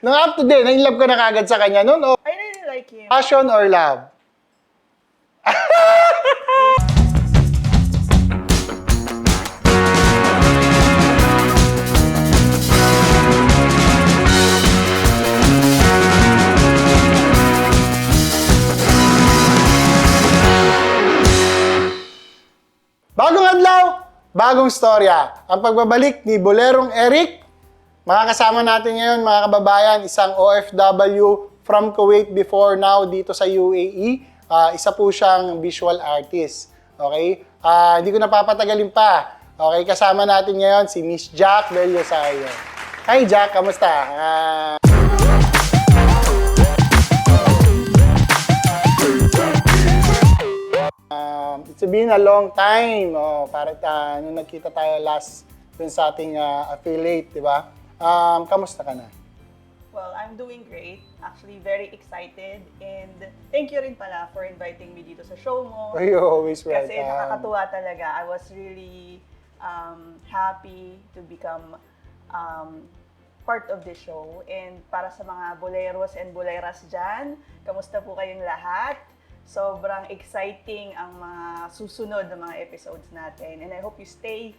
Nung up to date, na-inlove ka na kagad sa kanya nun? O I really like him. passion or love? Bagong adlaw, bagong storya. Ang pagbabalik ni Bolerong Eric. Makakasama natin ngayon, mga kababayan, isang OFW from Kuwait before now dito sa UAE. Isa po siyang visual artist. Okay? Hindi ko napapatagalin pa. Okay, kasama natin ngayon si Miss Jack Del Rosario. Hi Jack, kamusta? It's been a long time. Nung nagkita tayo last dun sa ating affiliate, di ba? Kamusta ka na? Well, I'm doing great. Actually, very excited. And thank you rin pala for inviting me dito sa show mo. You're always welcome. Kasi nakakatuwa talaga. I was really happy to become part of the show. And para sa mga boleros and boleras dyan, kamusta po kayong lahat? Sobrang exciting ang mga susunod na mga episodes natin. And I hope you stay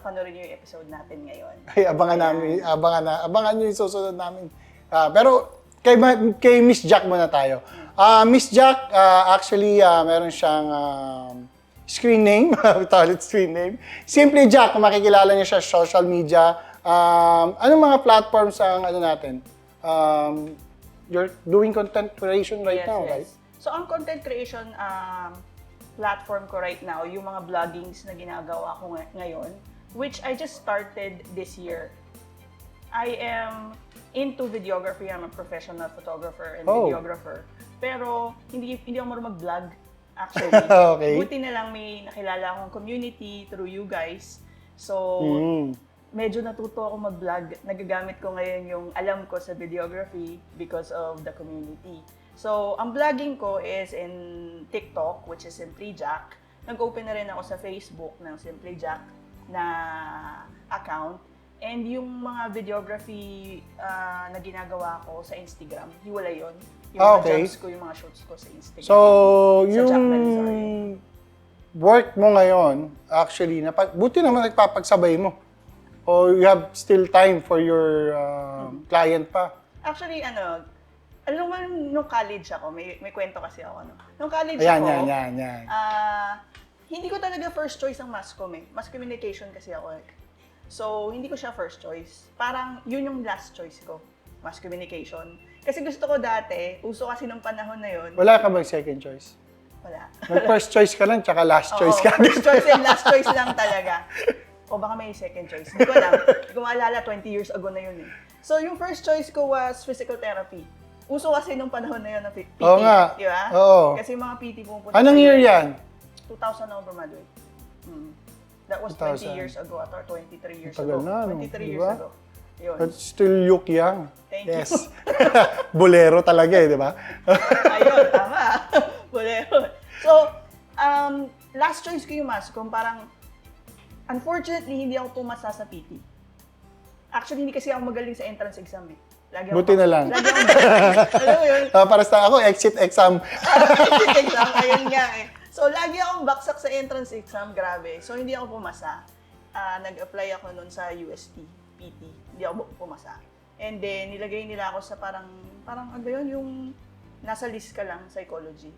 panoorin niyo yung episode natin ngayon. Ay, abangan nyo yung susunod namin. Pero kay Miss Jack muna tayo. Miss Jack, actually, meron siyang screen name. We call it screen name. Simply Jack, kung makikilala niyo siya sa social media. Anong mga platforms ang ano natin? You're doing content creation right now, right? So, ang content creation platform ko right now, yung mga vloggings na ginagawa ko ngayon, which I just started this year. I am into videography. I'm a professional photographer and videographer. Pero, hindi ako marunong mag-vlog, actually. Okay. Buti na lang may nakilala akong community through you guys. So, medyo natuto ako mag-vlog. Nagagamit ko ngayon yung alam ko sa videography because of the community. So, ang vlogging ko is in TikTok, which is Simply Jack. Nag-open na rin ako sa Facebook ng Simply Jack na account. And yung mga videography na ginagawa ko sa Instagram, hiwalay yun. Yung mga jobs ko, yung mga shoots ko sa Instagram. So, yung work mo ngayon, actually, buti naman nagpapagsabay mo. O you have still time for your client pa? Actually, alam mo, nung college ako, may kwento kasi ako, no? Nung college Ayan. Hindi ko talaga first choice ang mass comm eh. Mass communication kasi ako eh. So, hindi ko siya first choice. Parang yun yung last choice ko, mass communication. Kasi gusto ko dati, uso kasi nung panahon na yun. Wala ka bang second choice? Wala. Mag-first choice ka lang, tsaka last choice ka. First choice and last choice lang talaga. O baka may second choice. Hindi ko alam. Hindi ko maalala, 20 years ago na yun eh. So, yung first choice ko was physical therapy. Uso kasi nung panahon na yun ng PT. Oo nga. Di ba? Oo. Kasi yung mga PT pumunta. Anong year yan? 2000 ako graduate. That was 20 years ago at or 23 years Tagal ago. na, 23 diba? years ago. Yun. But still look young. Thank yes. you. Bolero talaga eh, di ba? Ayun, tama. Bolero. So, last choice ko yung mass comm. Parang, unfortunately, hindi ako pumasa sa PT. Actually, hindi kasi ako magaling sa entrance exam eh. Buti na lang. Lagi ako alam mo yun? Para sa ako, exit exam. Exit exam, ayun nga eh. So, lagi akong baksak sa entrance exam, grabe. So, hindi ako pumasa. Nag-apply ako noon sa UST, PT. Hindi ako pumasa. And then, nilagay nila ako sa parang ano ba yun, yung nasa list ka lang, psychology.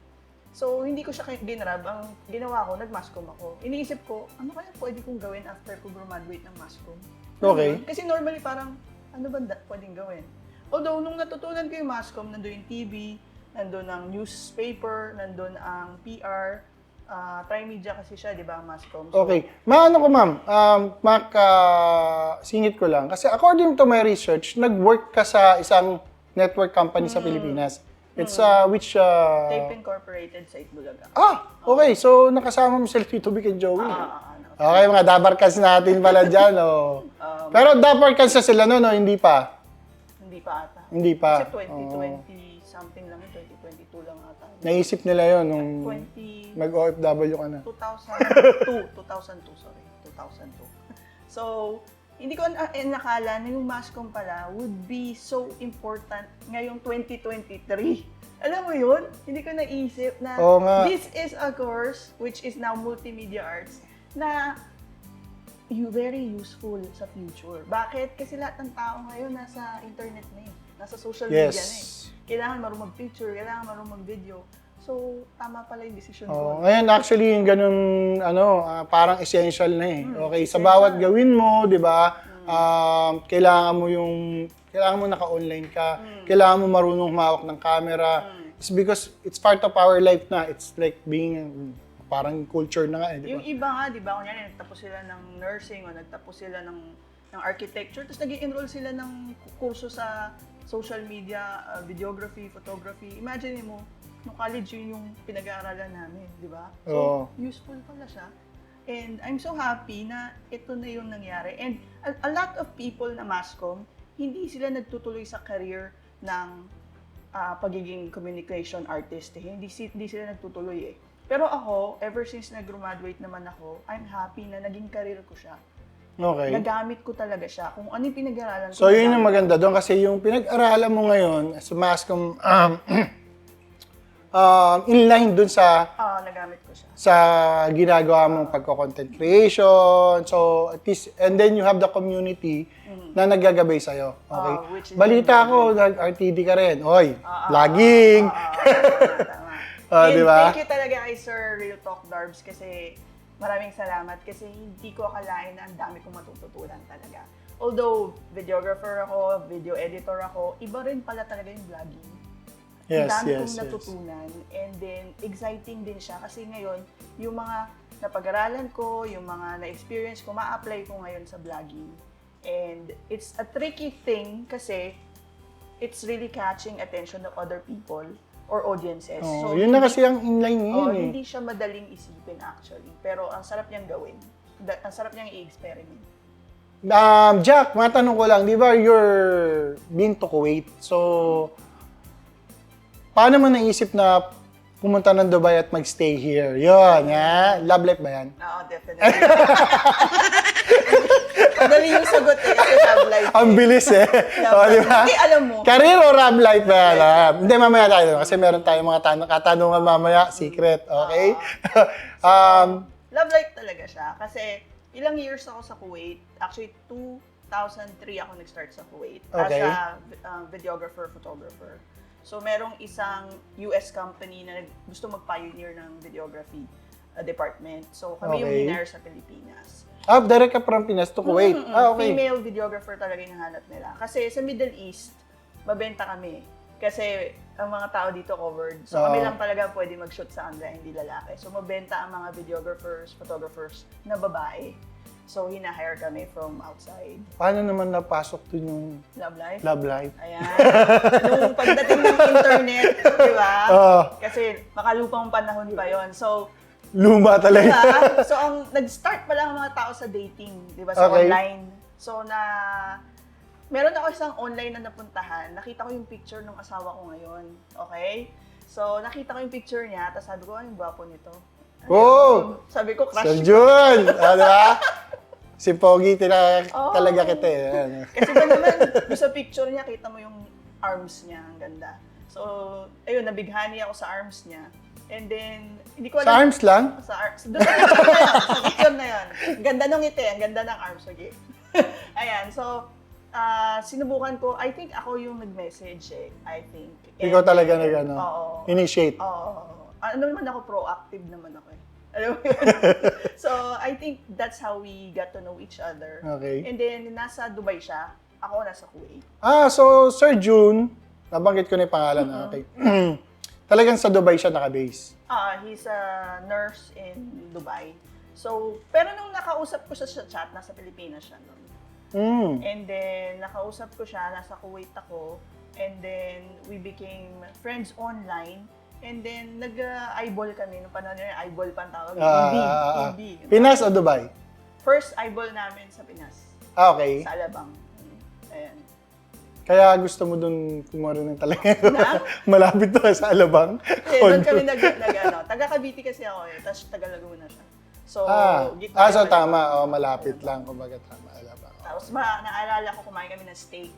So, hindi ko siya ginrab. Ang ginawa ko, nag-mass comm ako. Iniisip ko, ano kaya pwede kong gawin after ko graduate ng mass comm? Okay. Kasi normally parang, ano ba pwedeng gawin? Although, nung natutunan ko yung mass comm, nandun yung TV, nandun ang newspaper, nandun ang PR, tri-media kasi siya, di ba, ang mass comm. So, Okay. Maano ko, ma'am, singit ko lang. Kasi according to my research, nag-work ka sa isang network company sa Pilipinas. It's which... Tape Incorporated sa Itbulaga. Okay. So, nakasama mo sila Tito Vic and Joey. Okay, mga dabarkas natin pala dyan. Pero dabarkas na sila no? Hindi pa? Hindi pa ata. Hindi pa. Kasi 2020 something lang, 2022 lang ata. Naisip nila yon nung 20... mag-OFW ka na. 2002, sorry. 2002. So, hindi ko nakala na yung MASCOM pala would be so important ngayong 2023. Alam mo yun? Hindi ko naisip na Oo nga. this is a course which is now multimedia arts na very useful sa future. Bakit? Kasi lahat ng tao ngayon nasa internet na eh. Nasa social media na eh. Kailangan marunong mag-picture, kailangan marunong mag-video. So, tama pala yung decision ko. Ngayon, actually, yung ganun, parang essential na eh. Okay, sa bawat gawin mo, di ba, kailangan mo naka-online ka, kailangan mo marunong humawak ng camera. It's because it's part of our life na. It's like being, parang culture na nga eh, di ba? Yung iba nga, di ba, kunyari, nagtapos sila ng nursing o nagtapos sila ng architecture, tapos nag-enroll sila ng kurso sa social media, videography, photography. Imagine mo, nung college yun yung pinag-aaralan namin, di ba? So, useful pala siya. And I'm so happy na ito na yung nangyari. And a lot of people na MASCOM, hindi sila nagtutuloy sa career ng pagiging communication artist. Hindi sila nagtutuloy eh. Pero ako, ever since nag-graduate naman ako, I'm happy na naging career ko siya. Okay. Nagamit ko talaga siya. Kung ano yung pinag-aralan ko. So, yun yung maganda doon kasi yung pinag-aralan mo ngayon sa MASCOM, inline doon sa nagamit ko siya. sa ginagawa mong pagko-content creation. So, at least, and then you have the community na naggagabay sa'yo. Okay? Which is Balita ko, nag-RTD ka rin. Oy, vlogging! Tama. Di ba? Thank you talaga kay Sir Real Talk Darbs kasi maraming salamat kasi hindi ko akalain na ang dami kong matututunan talaga. Although, videographer ako, video editor ako, iba rin pala talaga yung vlogging. Yes, ang dami yes, kong natutunan. And then, exciting din siya kasi ngayon, yung mga napag-aralan ko, yung mga na-experience ko, ma-apply ko ngayon sa vlogging. And it's a tricky thing kasi it's really catching attention of other people or audiences. So, yun na kasi ang inline ngayon eh. Hindi siya madaling isipin actually. Pero ang sarap niyang gawin. Ang sarap niyang i-experiment. Jack, matanong ko lang, di ba you're been to Kuwait? So, paano mo naisip na pumunta ng Dubai at magstay here? Yun, ha? Love life ba yan? Oo, definitely. Madali yung sagot eh, kasi love life. Ang bilis eh. O, di ba? Hindi, alam mo. Career o love life ba yan? Hindi, mamaya tayo. Kasi meron tayong mga katanungan mamaya, secret, okay? Love life talaga siya. Kasi ilang years ako sa Kuwait. Actually, 2003 ako nag-start sa Kuwait. Okay. As a videographer, photographer. So, merong isang US company na gusto mag-pioneer ng videography department. So, kami yung hinire sa Pilipinas. Direct ka from Pinas to Kuwait. Okay. Female videographer talaga yung hanap nila. Kasi sa Middle East, mabenta kami. Kasi ang mga tao dito covered. So kami lang talaga pwede mag-shoot sa kanila, hindi lalaki. So mabenta ang mga videographers, photographers na babae. So hina-hire kami from outside. Paano naman napasok dun yung Love life? love life? Ayan. Nung pagdating ng internet, di ba? Kasi makalupang panahon pa yon. So, luma talaga. diba? So, nag-start pa lang ang mga tao sa dating, di ba? Sa online. So, meron ako isang online na napuntahan. Nakita ko yung picture ng asawa ko ngayon. Okay? So, nakita ko yung picture niya, tapos sabi ko, yung gwapo nito. Sabi ko, crush Sir Jun! Diba? Si Pogi, talaga kita eh. Kasi ba naman, sa picture niya, kita mo yung arms niya, ang ganda. So, ayun, nabighani ako sa arms niya. And then, hindi ko alam. Sa arms lang? Doon sa picture na yun. Ang ganda ng ngiti, ang ganda ng arms. Okay. Ayan, so, sinubukan ko, I think ako yung nag-message eh, I think. Ikaw talaga initiate. Oo. Ano naman ako, proactive naman ako eh. Alam mo yun? So, I think that's how we got to know each other. Okay. And then, nasa Dubai siya, ako nasa Kuwait. So, Sir Jun, nabanggit ko na yung pangalan. Okay. Talagang sa Dubai siya naka-base. He's a nurse in Dubai. So, pero nung nakausap ko siya sa chat, nasa Pilipinas siya noon. And then, nakausap ko siya, nasa Kuwait ako. And then, we became friends online. And then, nag-eyeball kami. Nung panahon na yun, eyeball pa ang tawag. EB. Pinas o Dubai? First eyeball namin sa Pinas. Okay. Sa Alabang. Ayan. Kaya gusto mo dun kumaro ng talaga. Malapit to sa Alabang. Doon kami taga Cavite kasi ako eh. Tapos taga Laguna siya. So, so tama. Malapit lang. Kumbaga tama. Alabang. Tapos naalala ko kumain kami ng steak.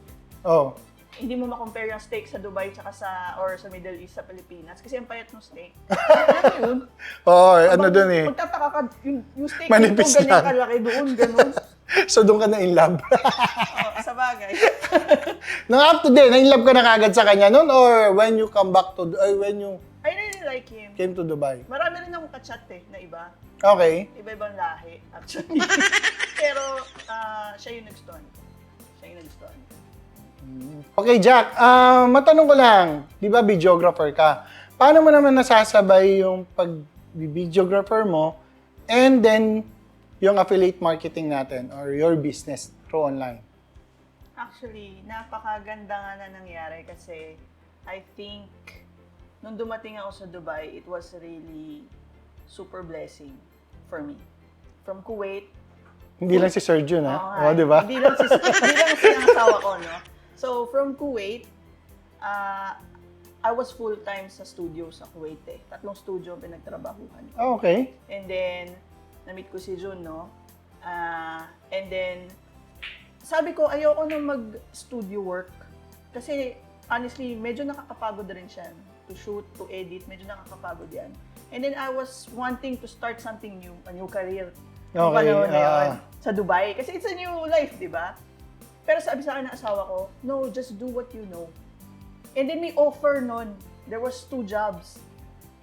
Oh. Hindi mo ma-compare yung steak sa Dubai tsaka or sa Middle East sa Pilipinas kasi ang payat ng steak. Alam mo yun? Oo, ano dun eh. Magtataka ka, yung steak Manipis dito, ganyan lang. kalaki doon, ganun. So, doon ka na in love. Sa bagay. Nang up to date, na in love ka na kagad sa kanya nun? Or when you come back to, when you I really like him. came to Dubai? Marami rin akong kachat na iba. Okay. Iba-ibang lahi, actually. Pero siya yung nagustuhan ko. Siya yung nagustuhan ko. Okay, Jack. Matanong ko lang, di ba videographer ka? Paano mo naman nasasabay yung pag-videographer mo and then yung affiliate marketing natin or your business through online? Actually, napakaganda nga na nangyari kasi I think nung dumating ako sa Dubai, it was really super blessing for me. From Kuwait. Hindi lang si Sergio na. Oo nga, Oo, di ba? Hindi lang ang asawa ko, no? So, from Kuwait, I was full-time sa studio sa Kuwait eh. 3 studio ang pinagtrabahuhan ko. Okay. And then, na-meet ko si Jun, no? And then, sabi ko, ayoko nang mag-studio work. Kasi, honestly, medyo nakakapagod rin siya. To shoot, to edit, medyo nakakapagod yan. And then, I was wanting to start something new, a new career. Yung panahon na yun, sa Dubai. Kasi it's a new life, di ba? Pero sabi sa akin ng asawa ko, no, just do what you know. And then may offer nun. There was 2 jobs.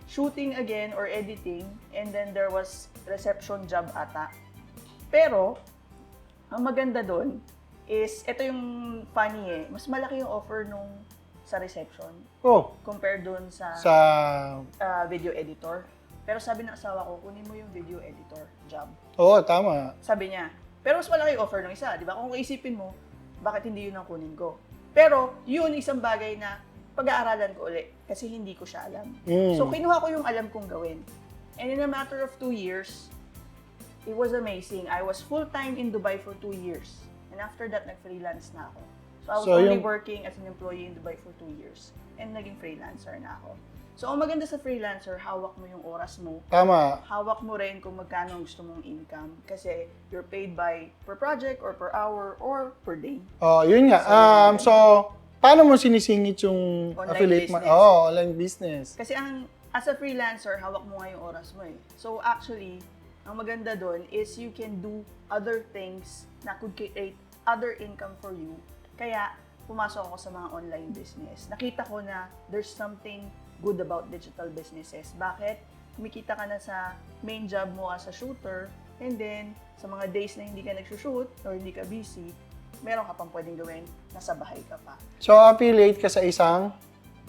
Shooting again or editing. And then there was reception job ata. Pero, ang maganda dun is, ito yung funny eh, mas malaki yung offer nung sa reception. Oh. Compared dun sa video editor. Pero sabi ng asawa ko, kunin mo yung video editor job. Oo, tama. Sabi niya. Pero mas malaki yung offer ng isa, di ba? Kung isipin mo, bakit hindi yun ang kunin ko? Pero, yun isang bagay na pag-aaralan ko ulit kasi hindi ko siya alam. So, kinuha ko yung alam kong gawin. And in a matter of 2 years, it was amazing. I was full-time in Dubai for 2 years. And after that, nag-freelance na ako. So, I was only working as an employee in Dubai for 2 years. And naging freelancer na ako. So, ang maganda sa freelancer, hawak mo yung oras mo. Tama. Hawak mo rin kung magkano gusto mong income. Kasi you're paid by per project or per hour or per day. Oh, yun nga. So, paano mo sinisingit yung Online affiliate business. online business? Kasi as a freelancer, hawak mo nga yung oras mo eh. So actually, ang maganda doon is you can do other things na could create other income for you. Kaya, pumasok ako sa mga online business. Nakita ko na there's something good about digital businesses. Bakit? Kumikita ka na sa main job mo as a shooter, and then, sa mga days na hindi ka nagsushoot or hindi ka busy, meron ka pang pwedeng gawin, nasa bahay ka pa. So, affiliate ka sa isang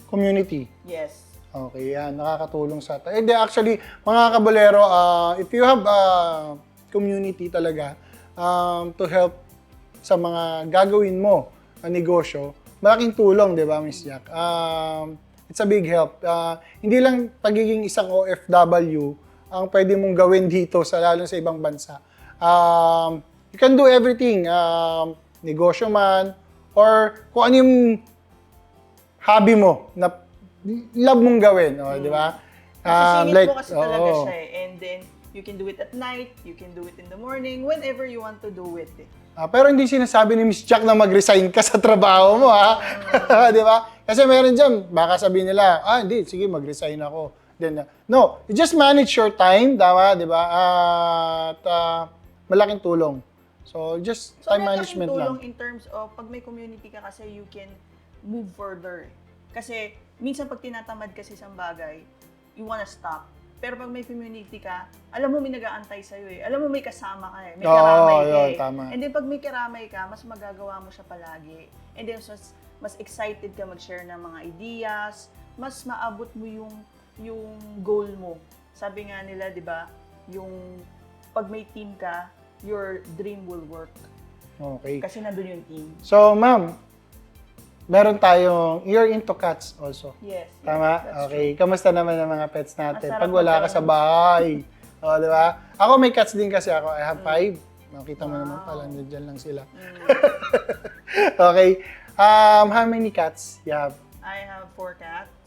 community. Yes. Okay, yan. Nakakatulong sa atin. And actually, mga kabolero, if you have a community talaga to help sa mga gagawin mo na negosyo, malaking tulong, di ba, Miss Jack? It's a big help. Hindi lang pagiging isang OFW ang pwede mong gawin dito, lalo sa ibang bansa. You can do everything. Negosyo man, or kung ano yung hobby mo na love mong gawin, di ba? Masisingit mo kasi talaga siya eh. And then, you can do it at night, you can do it in the morning, whenever you want to do it eh. Pero hindi sinasabi ni Miss Jack na mag-resign ka sa trabaho mo, ha? Di ba? Kasi meron dyan, baka sabihin nila, hindi, sige, mag-resign ako. Then, no, you just manage your time, tama, di ba? At malaking tulong. So, just time management lang. Malaking tulong in terms of, pag may community ka kasi, you can move further. Kasi, minsan pag tinatamad kasi isang bagay, you wanna stop. Pero pag may community ka, alam mo may nag-aantay sa'yo eh. Alam mo may kasama ka eh. May karamay ka eh. Tama. And then pag may karamay ka, mas magagawa mo siya palagi. And then mas excited ka mag-share ng mga ideas, mas maabot mo yung goal mo. Sabi nga nila, di ba, yung pag may team ka, your dream will work. Okay. Kasi nandun yung team. So, ma'am, meron tayong, you're into cats also. Yes. Tama? That's Okay. Kamusta naman ang mga pets natin? Masarap Pag wala ka sa bahay. Di ba? Ako may cats din kasi ako. I have 5. Makita mo naman pala, nandiyan lang sila. Okay. How many cats you have? I have 4 cats.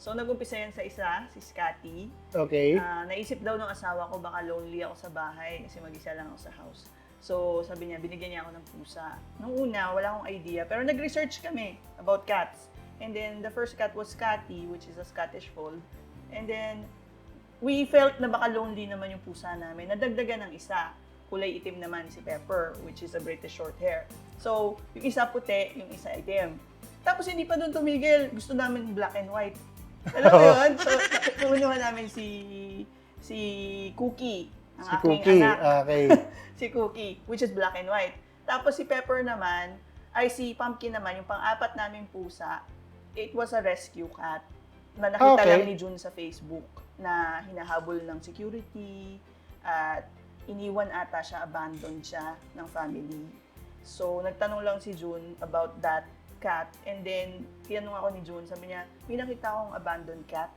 So, nag-umpisa yan sa isa, si Scotty. Okay. Naisip daw ng asawa ko, baka lonely ako sa bahay kasi mag-isa lang ako sa house. So, sabi niya, binigyan niya ako ng pusa. Nung una, wala akong idea. Pero nag-research kami about cats. And then, the first cat was Scotty, which is a Scottish Fold. And then, we felt na baka lonely naman yung pusa namin. Nadagdagan ng isa. Kulay itim naman si Pepper, which is a British Shorthair. So, yung isa puti, yung isa itim. Tapos, hindi pa doon tumigil. Gusto namin black and white. Alam mo yun? So, punuhan namin si Cookie. Ang Si aking Cookie, anak. okay. Si Cookie, which is black and white. Tapos si Pepper naman, ay si Pumpkin naman, yung pang-apat naming pusa, it was a rescue cat na nakita Okay. lang ni June sa Facebook na hinahabol ng security at iniwan ata siya, abandoned siya ng family. So, nagtanong lang si June about that cat and then tinanong ako ni June, sabi niya, may nakita akong abandoned cat.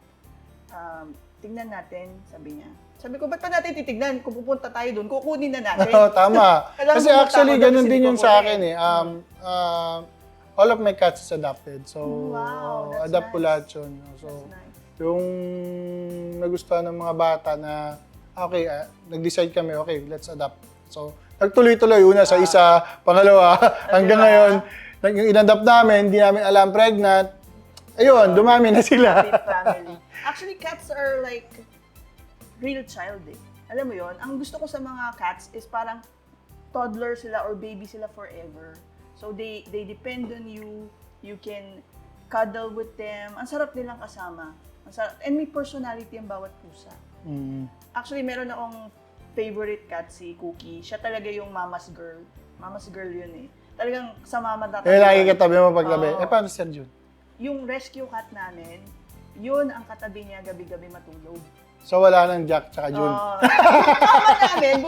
Tingnan natin, sabi niya. Sabi ko, ba't pa natin titignan? Kung pupunta tayo doon, kukunin na natin. Oo, tama. Kailangan Kasi pumunta actually, ako doon ganun kasi din di ko yung sa kunin. akin eh. All of my cats is adopted. So, Wow, that's adapt ko nice. lahat yun. So, That's nice. yung nagustuhan ng mga bata na, okay, nag-decide kami, okay, let's adopt. So, nagtuloy-tuloy. Una sa isa, pangalawa, hanggang diba? ngayon, yung in-adopt namin, hindi namin alam pregnant. Ayun, dumami na sila. Big family. Actually, cats are like real child eh. Alam mo yon? Ang gusto ko sa mga cats is parang toddler sila or baby sila forever. So they depend on you. You can cuddle with them. Ang sarap nilang kasama. Ang sarap. And may personality ang bawat pusa. Mm. Actually, meron akong favorite cat, si Cookie. Siya talaga yung mama's girl. Mama's girl yun eh. Talagang sa mama dapat. Lagi katabi mo pagtabi. Oo. Paano si Jun? Yung rescue cat namin, yun ang katabi niya gabi-gabi matulog. So, wala nang Jack tsaka Jun. Yung kama namin,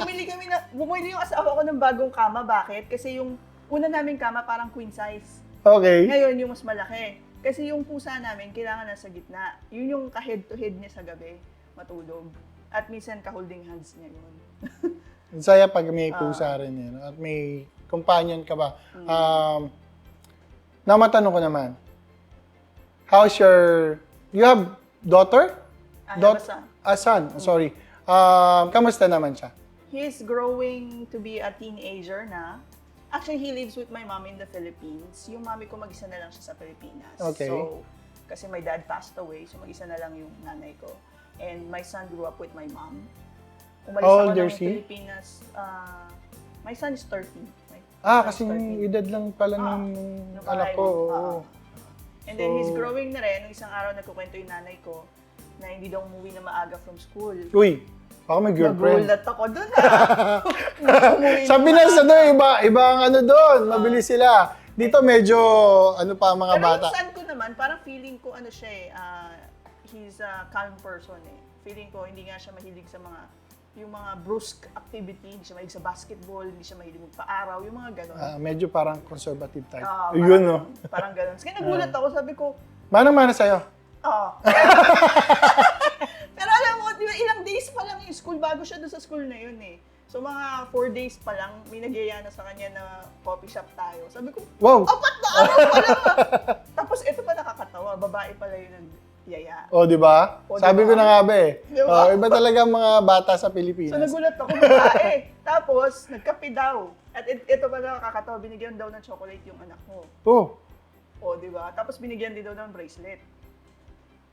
bumili yung asawa ko ng bagong kama. Bakit? Kasi yung una naming kama parang queen size. Okay. Ngayon, yung mas malaki. Kasi yung pusa namin, kailangan nasa gitna. Yun yung ka-head to head niya sa gabi, matulog. At minsan ka-holding hands niya yun. Ang saya pag may pusa rin yun. At may companion ka ba. Na matanong ko naman, how's your, you have daughter? I have a son. Son, sorry. Kamusta naman siya? He's growing to be a teenager na. Actually, he lives with my mom in the Philippines. Yung mami ko mag-isa na lang siya sa Pilipinas. Okay. So, kasi my dad passed away, so mag-isa na lang yung nanay ko. And my son grew up with my mom. Umalis How ako old ng is he? Pilipinas. My son is 30. My son is Kasi 30. edad lang pala Ah, ng nung anak pangalan ko. mo. Oo. And then he's So- growing na rin. Nung isang araw nagkukwento yung nanay ko na hindi daw umuwi na maaga from school. Uy, baka may girlfriend. Nagulat ako doon Umuwi Sabi na sa doon, iba ang ano doon, mabilis sila. Dito medyo, ano pa ang mga Pero bata. yung son ko naman, parang feeling ko ano siya eh, he's a calm person eh. Feeling ko hindi nga siya mahilig sa yung mga brusque activity, hindi siya mahilig sa basketball, hindi siya mahilig magpa-araw, yung mga gano'n. Medyo parang conservative type. Parang- Yun, no? Parang gano'n. Kaya nagulat ako, sabi ko, Manang-mana sa'yo. oo. Pero alam mo, di ba, ilang days pa lang yung school bago siya doon sa school na yun eh. So mga 4 days pa lang, may nagyaya na sa kanya na coffee shop tayo. Sabi ko, Wow! 4 na araw pa lang ah. Tapos ito pa nakakatawa, babae pala yung nagyaya. O, di ba? O, Sabi diba? ko na nga ba eh. Di ba? Iba talaga ang mga bata sa So Pilipinas. nagulat ako, babae. Tapos, nagkape daw. At ito pa nakakatawa, binigyan daw ng chocolate yung anak mo. Oh, O, di ba? Tapos binigyan din daw ng bracelet.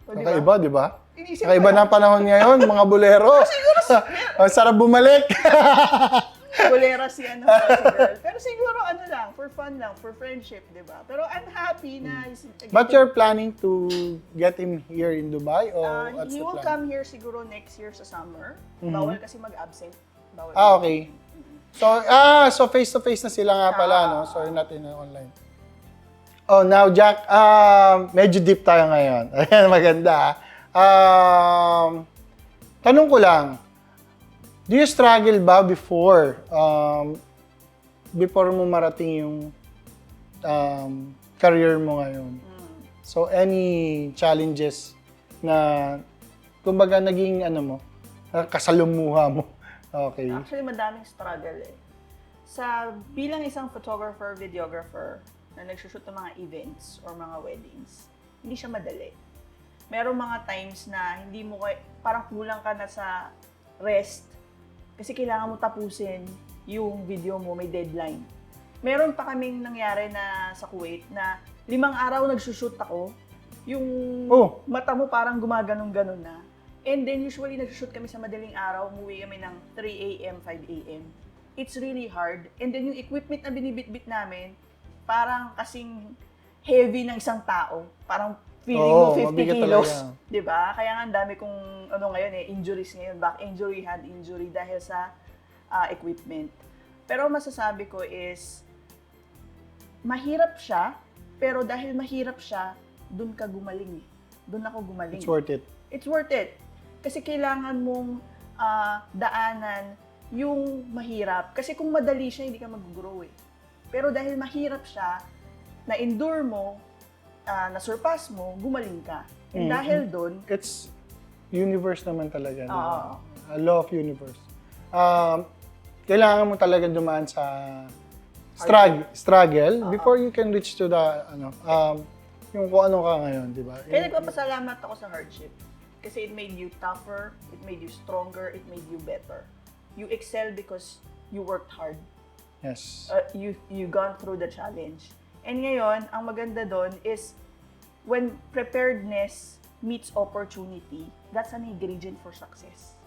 O, di ba? kakaiba, di ba? Inisip Kakaiba ko na ang panahon ngayon, mga bulero. Ang sarap bumalik. Kulera si si girl. Pero siguro ano lang, for fun lang, for friendship, di ba? Pero I'm happy na But you're planning to get him here in Dubai or what's he the will plan? come here siguro next year sa summer. Bawal kasi mag-absent. Bawal. Okay. So face to face na sila nga pala, no? So you're not in online. Oh, now Jack, medyo deep tayo ngayon. Ayan, maganda. Tanong ko lang, do you struggle ba before mo marating yung career mo ngayon? So any challenges na kumbaga naging kasalumuha mo? Okay. Actually, madaming struggle eh. Bilang isang photographer, videographer, na nagsushoot ng mga events or mga weddings, hindi siya madali. Merong mga times na hindi mo parang kulang ka na sa rest kasi kailangan mo tapusin yung video mo may deadline. Meron pa kaming nangyari na sa Kuwait na 5 araw nagsushoot ako, yung mata mo parang gumaganon-ganon na. And then usually nagsushoot kami sa madaling araw, umuwi kami ng 3 a.m., 5 a.m. It's really hard. And then yung equipment na binibitbit namin, parang kasing heavy ng isang tao. Parang feeling mo 50 kilos. Diba? Kaya nga ang dami kong injuries ngayon, back injury, hand injury dahil sa equipment. Pero masasabi ko is, mahirap siya, pero dahil mahirap siya, dun ka gumaling. Dun ako gumaling. It's worth it. It's worth it. Kasi kailangan mong daanan yung mahirap. Kasi kung madali siya, hindi ka mag-grow eh. Pero dahil mahirap siya, na-endure mo, na-surpass mo, gumaling ka. And dahil dun, it's universe naman talaga. Oo. Law of universe. Kailangan mo talaga dumaan sa struggle before you can reach to the yung kung ano ka ngayon, di ba? Kaya nagpapasalamat ako sa hardship. Kasi it made you tougher, it made you stronger, it made you better. You excel because you worked hard. Yes. You gone through the challenge. And ngayon, ang maganda doon is when preparedness meets opportunity, that's an ingredient for success.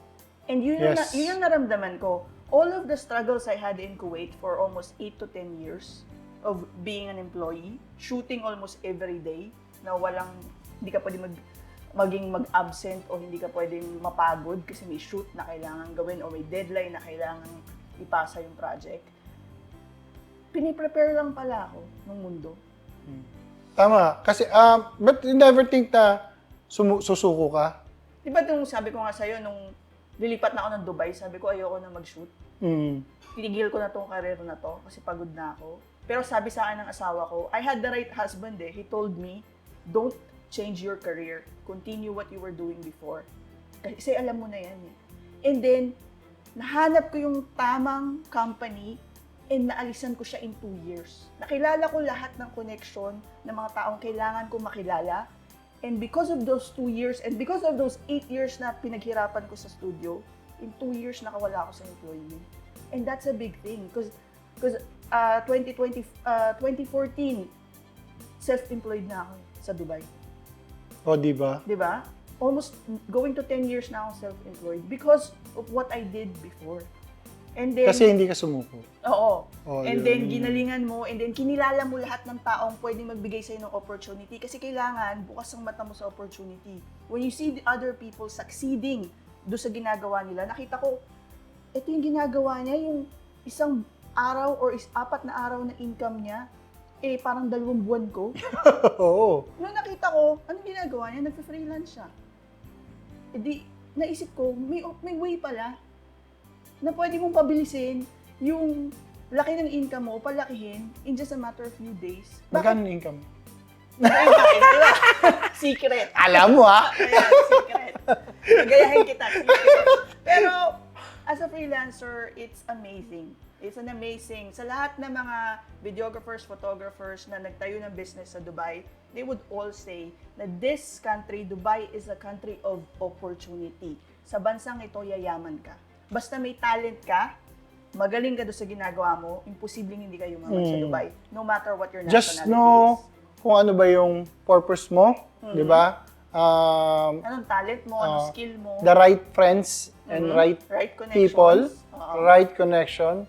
And yun yung naramdaman ko. All of the struggles I had in Kuwait for almost 8 to 10 years of being an employee, shooting almost every day, na hindi ka pwede maging mag-absent o hindi ka pwedeng mapagod kasi may shoot na kailangan gawin o may deadline na kailangan ipasa yung project. Piniprepare lang pala ako ng mundo. Tama. Kasi, but you never think na susuko ka? Diba nung sabi ko nga sa'yo, nung lilipat na ako ng Dubai, sabi ko ayoko na mag-shoot. Tinigil ko na tong career na to kasi pagod na ako. Pero sabi sa akin ng asawa ko, I had the right husband eh. He told me, don't change your career. Continue what you were doing before. Kasi alam mo na yan eh. And then, nahanap ko yung tamang company and naalisan ko siya in 2 years. Nakilala ko lahat ng connection ng mga taong kailangan ko makilala. And because of those 2 years and because of those 8 years na pinaghirapan ko sa studio, in 2 years nakawala ako sa employment. And that's a big thing. Because 2014, self-employed na ako sa Dubai. O, di ba? Di ba? Almost going to 10 years na ako self-employed because of what I did before. And then, kasi hindi ka sumuko. Oo. And yun. then, ginalingan mo, and then, kinilala mo lahat ng taong pwedeng magbigay sa'yo ng opportunity kasi kailangan bukas ang mata mo sa opportunity. When you see the other people succeeding doon sa ginagawa nila, nakita ko, ito yung ginagawa niya, yung isang araw or 4 na araw na income niya, parang 2 buwan ko. Oo. Nung nakita ko, anong ginagawa niya? Nagpa-freelance siya. Naisip ko, may way pala na pwede mong pabilisin yung laki ng income mo, palakihin in just a matter of few days. Magkano income? Secret. Alam mo Ayan, secret. Nagayahin kita, secret. Pero, as a freelancer, it's amazing. It's an amazing, sa lahat ng mga videographers, photographers na nagtayo ng business sa Dubai, they would all say na this country, Dubai, is a country of opportunity. Sa bansang ito, yayaman ka. Basta may talent ka, magaling ka doon sa ginagawa mo, imposibleng hindi ka yumaman sa Dubai. No matter what your nationality just know kung ano ba yung purpose mo, di ba? Anong talent mo, anong skill mo. The right friends and right people, right connection.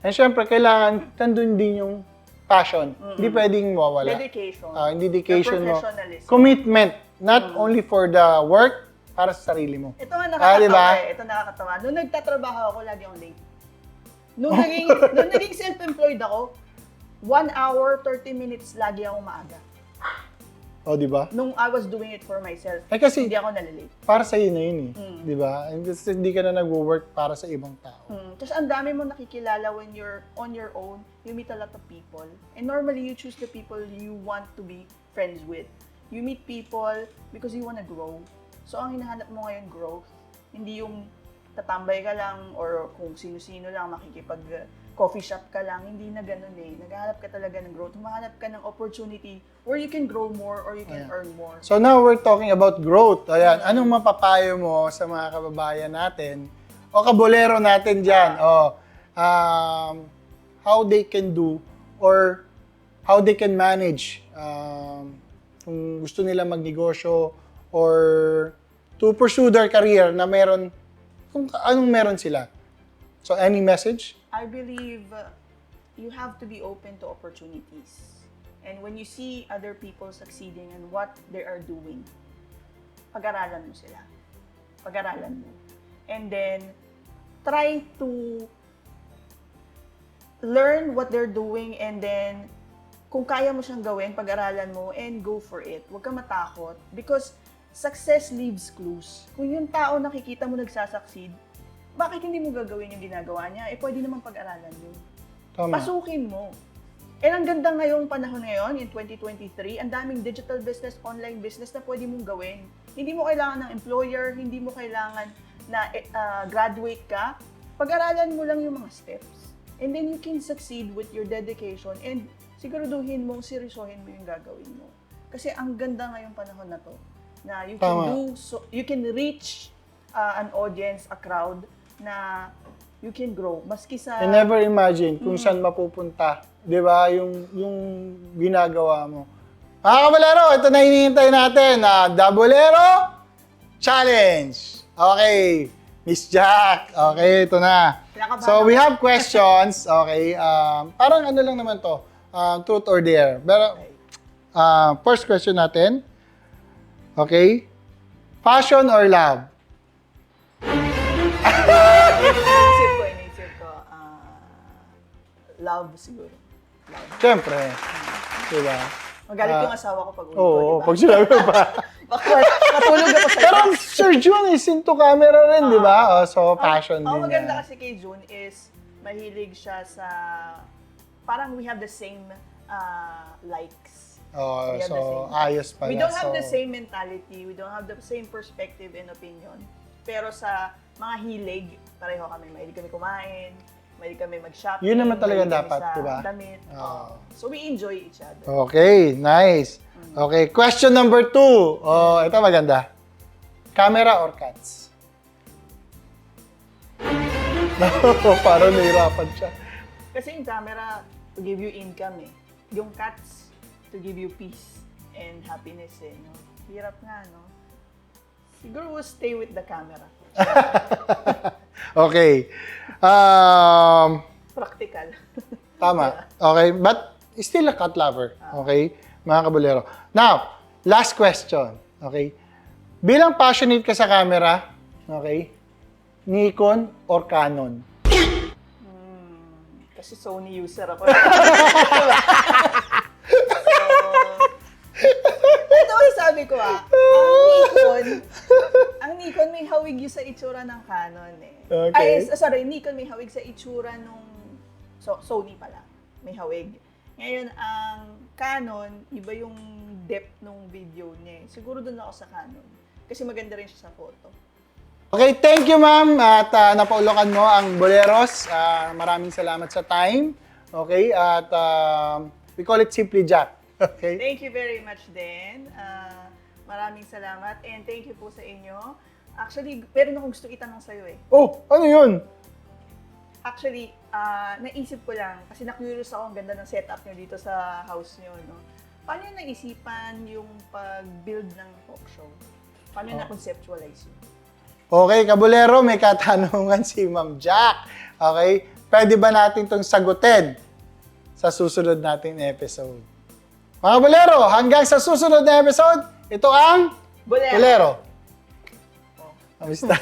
And syempre, kailangan nandun din yung passion. Hindi pwedeng mawawala. Dedication. Hindi dedication mo. Professionalism. Commitment. Not only for the work, para sa sarili mo. Ito nga nakakatawa diba? Ito nakakatawa. Noong nagtatrabaho ako, lagi akong late. Nung naging self-employed ako, 1 hour, 30 minutes, lagi akong maaga. O, di ba? Nung I was doing it for myself, kasi hindi ako nalilate. para sa iyo na yun eh. Di ba? Hindi ka na nag-work para sa ibang tao. Tapos ang dami mo nakikilala when you're on your own, you meet a lot of people. And normally, you choose the people you want to be friends with. You meet people because you want to grow. So, ang hinahanap mo ngayon, growth. Hindi yung tatambay ka lang or kung sino-sino lang makikipag-coffee shop ka lang. Hindi na ganun eh. Naghahanap ka talaga ng growth. Humahanap ka ng opportunity where you can grow more or you can earn more. So now we're talking about growth. Ayan, anong mapapayo mo sa mga kababayan natin o kabolero natin dyan? how they can do or how they can manage kung gusto nila magnegosyo or to pursue their career na meron, kung anong meron sila. So, any message? I believe you have to be open to opportunities. And when you see other people succeeding and what they are doing, pag-aralan mo sila. Pag-aralan mo. And then, try to learn what they're doing and then kung kaya mo siyang gawin, pag-aralan mo and go for it. Huwag kang matakot because success leaves clues. Kung yung tao nakikita mo nagsasucceed, bakit hindi mo gagawin yung ginagawa niya? Eh, pwede naman pag-aralan yun. Tama. Pasukin mo. And ang ganda ngayong panahon ngayon, in 2023, ang daming digital business, online business na pwede mong gawin. Hindi mo kailangan ng employer, hindi mo kailangan na graduate ka. Pag-aralan mo lang yung mga steps. And then you can succeed with your dedication and siguraduhin mong seryosohin mo yung gagawin mo. Kasi ang ganda ngayong panahon na to, na you can you can reach an audience, a crowd, na you can grow. Maski sa... I never imagine kung saan mapupunta. Di ba? Yung ginagawa mo. Mga kabalero, ito na hinihintay natin na The Bolero Challenge. Okay. Miss Jack. Okay, ito na. So, we have questions. Okay. Parang ano lang naman to. Truth or dare. Pero, first question natin. Okay. Passion or love? Inisip ko, love siguro. Love. Siyempre. Diba? Magalit yung asawa ko pag uwi ko, Oo, diba? pag sinabi mo pa. Baka matulog ako sa Pero Sir Jun is into camera rin, di ba? So, passion din maganda niya. kasi kay June is mahilig siya sa... Parang we have the same likes. Oh, We have so, the same. ayos pala. We don't have So, the same mentality, we don't have the same perspective and opinion. Pero sa mga hilig, pareho kami. Mahilig kami kumain, mahilig kami mag-shopping. Yun naman talaga mahilig kami dapat, sa di ba? Damit. Oo. So we enjoy each other. Okay, nice. Okay, question number 2. Oh, ito maganda. Camera or cats? Parang nahirapan siya. Kasi yung camera, to give you income eh. Yung cats, to give you peace and happiness eh. No? Hirap nga, no? Siguro we'll stay with the camera. Okay. Practical. Tama. Okay, but still a cat lover. Okay, mga kabulero. Now, last question. Okay. Bilang passionate ka sa camera, okay, Nikon or Canon? Kasi Sony user ako. Ito sabi ko ang Nikon may hawig yung sa itsura ng Canon eh. Okay. Nikon may hawig sa itsura nung Sony pala. May hawig. Ngayon, ang Canon, iba yung depth ng video niya eh. Siguro doon ako sa Canon. Kasi maganda rin siya sa photo. Okay, thank you ma'am at napaulokan mo ang Boleros. Maraming salamat sa time. Okay, at we call it Simply Jack. Okay? Thank you very much din. Maraming salamat and thank you po sa inyo. Actually, meron akong gusto itanong sa'yo eh. Oh, ano yun? Actually, naisip ko lang, kasi na-curious ako, ang ganda ng setup nyo dito sa house nyo, no? Paano nyo naisipan yung pag-build ng talk show? Paano nyo na-conceptualize yun? Okay, kabulero, may katanungan si Ma'am Jack. Okay, pwede ba natin itong sagutin sa susunod nating episode? Mga kabulero, hanggang sa susunod na episode, ito ang Bolero! Bolero. Amistad.